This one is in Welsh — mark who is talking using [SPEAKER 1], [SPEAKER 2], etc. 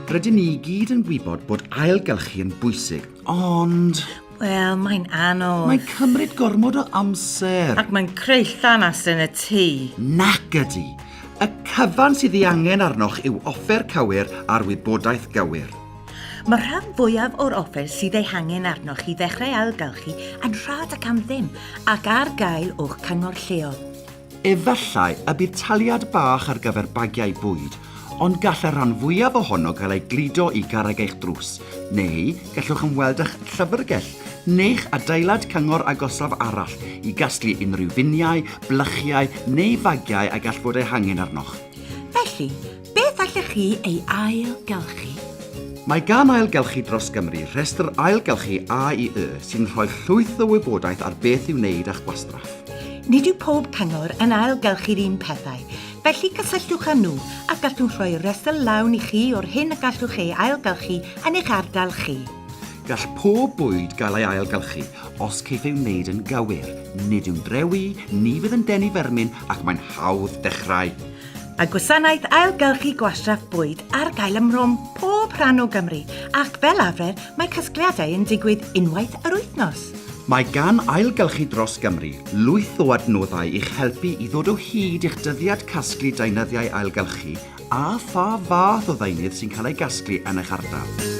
[SPEAKER 1] Rydyn ni gyd yn gwybod bod ailgylchu yn bwysig, ond...
[SPEAKER 2] Wel, mae'n anodd.
[SPEAKER 1] Mae'n cymryd gormod o amser.
[SPEAKER 2] Ac mae'n creu llanas yn y tŷ.
[SPEAKER 1] Nac ydi. Y cyfan sydd ei angen arnoch yw offer cywir a'r wybodaeth gywir.
[SPEAKER 2] Mae'r rhan fwyaf o'r offer sydd ei hangen arnoch i ddechrau ailgylchu yn rhad ac am ddim ac ar gael o'ch cyngor lleol.
[SPEAKER 1] Efallai y bydd taliad bach ar gyfer bagiau bwyd, ond gall y rhan fwyaf ohono gael ei glido i garreg eich drws, neu gallwch ymweld eich llyfrgell, neu'ch adeilad cyngor agosaf arall i gasglu unrhyw finiau, blychiau neu fagiau a gall fod ei hangen arnoch.
[SPEAKER 2] Felly, beth allech chi ei ailgylchu?
[SPEAKER 1] Mae gan Ailgylchu dros Gymru rhestr ailgylchu A i Y sy'n rhoi llwyth o wybodaeth ar beth i'w wneud a'ch gwastraff.
[SPEAKER 2] Nid yw pob cyngor yn ailgylchu'r un pethau, felly cysylltwch â nhw a gallwch rhoi rhestr lawn i chi o'r hyn y gallwch ei ailgylchu yn eich ardal chi.
[SPEAKER 1] Gall pob bwyd gael ei ailgylchu os ceiff ei wneud yn gywir, nid yw'n drewi, ni fydd yn denu fermyn ac mae'n hawdd dechrau.
[SPEAKER 2] Mae gwasanaeth ailgylchu gwastraff bwyd ar gael ymrom pob rhan o Gymru ac fel arfer mae casgliadau yn digwydd unwaith yr wythnos.
[SPEAKER 1] Mae gan Ailgylchu dros Gymru lwyth o adnoddau i'ch helpu i ddod o hyd i'ch dyddiad casglu deunyddiau ailgylchu a pha fath o ddeunydd sy'n cael ei gasglu yn eich ardal.